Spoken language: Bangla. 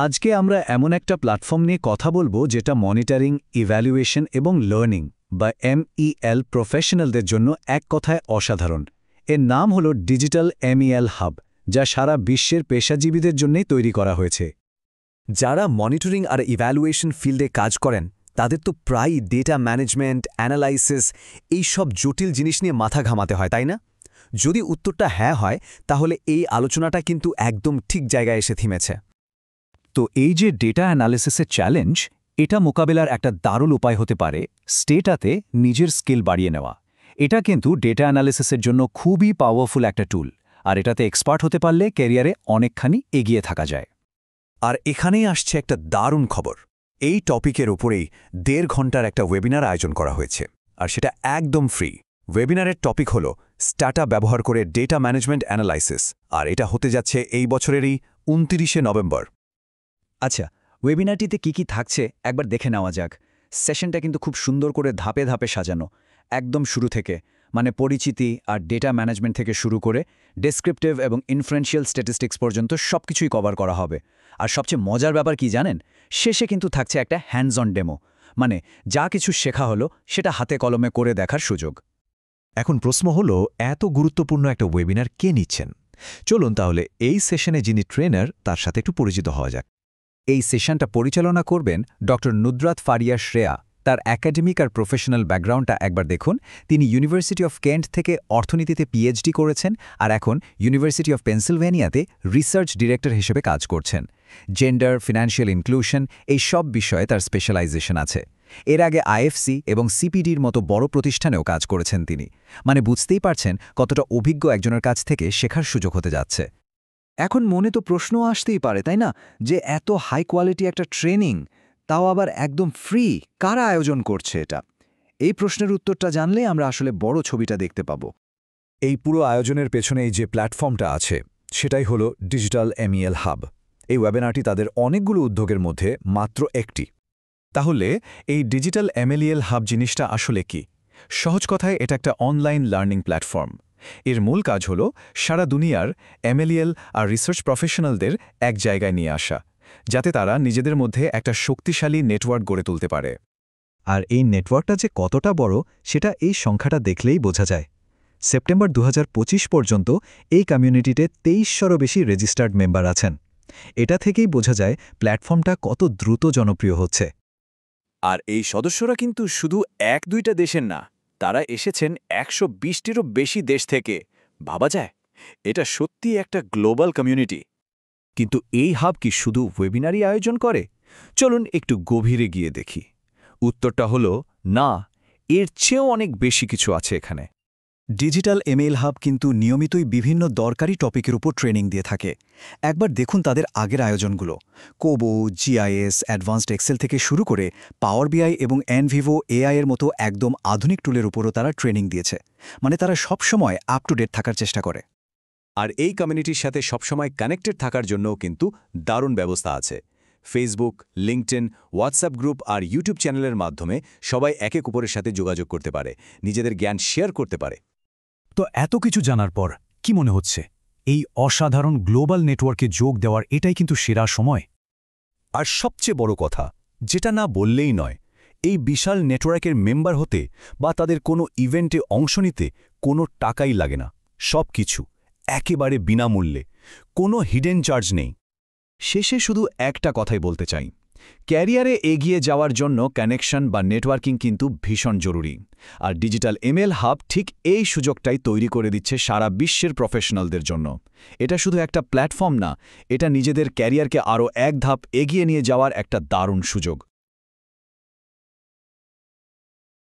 আজকে আমরা এমন একটা প্ল্যাটফর্ম নিয়ে কথা বলবো যেটা মনিটরিং, ইভ্যালুয়েশন এবং লার্নিং বা MEL প্রফেশনালদের জন্য এক কথায় অসাধারণ। এর নাম হলো ডিজিটাল MEL হাব, যা সারা বিশ্বের পেশাজীবীদের জন্যই তৈরি করা হয়েছে। যারা মনিটরিং আর ইভ্যালুয়েশন ফিল্ডে কাজ করেন তাদের তো প্রায়ই ডেটা ম্যানেজমেন্ট, অ্যানালাইসিস এই সব জটিল জিনিস নিয়ে মাথা ঘামাতে হয়, তাই না? যদি উত্তরটা হ্যাঁ হয় তাহলে এই আলোচনাটা কিন্তু একদম ঠিক জায়গায় এসে থেমেছে। তো এই যে ডেটা অ্যানালিসিসের চ্যালেঞ্জ, এটা মোকাবেলার একটা দারুণ উপায় হতে পারে স্টেটাতে নিজের স্কিল বাড়িয়ে নেওয়া। এটা কিন্তু ডেটা অ্যানালিসিসের জন্য খুবই পাওয়ারফুল একটা টুল, আর এটাতে এক্সপার্ট হতে পারলে ক্যারিয়ারে অনেকখানি এগিয়ে থাকা যায়। আর এখানেই আসছে একটা দারুণ খবর। এই টপিকের উপরেই 1.5 ঘন্টার একটা ওয়েবিনার আয়োজন করা হয়েছে, আর সেটা একদম ফ্রি। ওয়েবিনারের টপিক হলো স্ট্যাটা ব্যবহার করে ডেটা ম্যানেজমেন্ট অ্যানালাইসিস, আর এটা হতে যাচ্ছে এই বছরেরই 29শে নভেম্বর। আচ্ছা, ওয়েবিনারটিতে কি থাকছে একবার দেখে নেওয়া যাক। সেশনটা কিন্তু খুব সুন্দর করে ধাপে ধাপে সাজানো, একদম শুরু থেকে, মানে পরিচিতি আর ডেটা ম্যানেজমেন্ট থেকে শুরু করে ডেসক্রিপটিভ এবং ইনফারেন্সিয়াল স্ট্যাটিস্টিক্স পর্যন্ত সবকিছুই কভার করা হবে। আর সবচেয়ে মজার ব্যাপার কি জানেন, শেষে কিন্তু থাকছে একটা হ্যান্ডস অন ডেমো, মানে যা কিছু শেখা হলো সেটা হাতে কলমে করে দেখার সুযোগ। এখন প্রশ্ন হলো, এত গুরুত্বপূর্ণ একটা ওয়েবিনার কে নিচ্ছেন? চলুন তাহলে এই সেশনে যিনি ট্রেনার তার সাথে একটু পরিচিত হওয়া যাক। এই সেশনটা পরিচালনা করবেন ডক্টর নুদ্রাত ফারিয়া শ্রেয়া। তার একাডেমিক আর প্রফেশনাল ব্যাকগ্রাউন্ডটা একবার দেখুন। তিনি ইউনিভার্সিটি অফ কেন্ট থেকে অর্থনীতিতে PhD করেছেন, আর এখন ইউনিভার্সিটি অফ পেনসিলভেনিয়াতে রিসার্চ ডিরেক্টর হিসেবে কাজ করছেন। জেন্ডার, ফিনান্সিয়াল ইনক্লুশন এই সব বিষয়ে তার স্পেশালাইজেশন আছে। এর আগে IFC এবং CPDর মতো বড় প্রতিষ্ঠানেও কাজ করেছেন তিনি। মানে বুঝতেই পারছেন কতটা অভিজ্ঞ একজনের কাছ থেকে শেখার সুযোগ হতে যাচ্ছে। এখন মনে তো প্রশ্ন আসতেই পারে, তাই না, যে এত হাই কোয়ালিটি একটা ট্রেনিং, তাও আবার একদম ফ্রি, কারা আয়োজন করছে এটা? এই প্রশ্নের উত্তরটা জানলে আমরা আসলে বড় ছবিটা দেখতে পাব। এই পুরো আয়োজনের পেছনেই যে প্ল্যাটফর্মটা আছে সেটাই হলো ডিজিটাল MEL হাব। এই ওয়েবিনারটি তাদের অনেকগুলো উদ্যোগের মধ্যে মাত্র একটি। তাহলে এই ডিজিটাল MEL হাব জিনিসটা আসলে কি? সহজ কথায় এটা একটা অনলাইন লার্নিং প্ল্যাটফর্ম। এর মূল কাজ হলো সারা দুনিয়ার MEL আর রিসার্চ প্রফেশনালদের এক জায়গায় নিয়ে আসা, যাতে তারা নিজেদের মধ্যে একটা শক্তিশালী নেটওয়ার্ক গড়ে তুলতে পারে। আর এই নেটওয়ার্কটা যে কতটা বড় সেটা এই সংখ্যাটা দেখলেই বোঝা যায়। সেপ্টেম্বর 2025 পর্যন্ত এই কমিউনিটিতে 2300-রও বেশি রেজিস্টার্ড মেম্বার আছেন। এটা থেকেই বোঝা যায় প্ল্যাটফর্মটা কত দ্রুত জনপ্রিয় হচ্ছে। আর এই সদস্যরা কিন্তু শুধু 1-2টা দেশের না, তারা এসেছেন 120টিরও বেশি দেশ থেকে। ভাবা যায়, এটা সত্যি একটা গ্লোবাল কমিউনিটি। কিন্তু এই হাব কি শুধু ওয়েবিনারই আয়োজন করে? চলুন একটু গভীরে গিয়ে দেখি। উত্তরটা হলো না, এর চেয়েও অনেক বেশি কিছু আছে এখানে। ডিজিটাল MEL হাব কিন্তু নিয়মিতই বিভিন্ন দরকারি টপিকের উপর ট্রেনিং দিয়ে থাকে। একবার দেখুন তাদের আগের আয়োজনগুলো। কোবো, GIS, অ্যাডভান্সড এক্সেল থেকে শুরু করে পাওয়ার BI এবং NVivo AI এর মতো একদম আধুনিক টুলের উপরও তারা ট্রেনিং দিয়েছে। মানে তারা সবসময় আপ টু ডেট থাকার চেষ্টা করে। আর এই কমিউনিটির সাথে সবসময় কানেক্টেড থাকার জন্যও কিন্তু দারুণ ব্যবস্থা আছে। ফেসবুক, লিঙ্কডইন, হোয়াটসঅ্যাপ গ্রুপ আর ইউটিউব চ্যানেলের মাধ্যমে সবাই একে অপরের সাথে যোগাযোগ করতে পারে, নিজেদের জ্ঞান শেয়ার করতে পারে। তো এত কিছু জানার পর কি মনে হচ্ছে, এই অসাধারণ গ্লোবাল নেটওয়ার্কে যোগ দেওয়ার এটাই কিন্তু সেরা সময়? আর সবচেয়ে বড় কথা, যেটা না বললেই নয়, এই বিশাল নেটওয়ার্কের মেম্বার হতে বা তাদের কোনো ইভেন্টে অংশ নিতে কোনো টাকাই লাগে না। সব কিছু একেবারে বিনামূল্যে, কোনো হিডেন চার্জ নেই। শেষে শুধু একটা কথাই বলতে চাই, ক্যারিয়ারে এগিয়ে যাওয়ার জন্য কানেকশন বা নেটওয়ার্কিং কিন্তু ভীষণ জরুরি। আর ডিজিটাল MEL হাব ঠিক এই সুযোগটাই তৈরি করে দিচ্ছে সারা বিশ্বের প্রফেশনালদের জন্য। এটা শুধু একটা প্ল্যাটফর্ম না, এটা নিজেদের ক্যারিয়ারকে আরও এক ধাপ এগিয়ে নিয়ে যাওয়ার একটা দারুণ সুযোগ।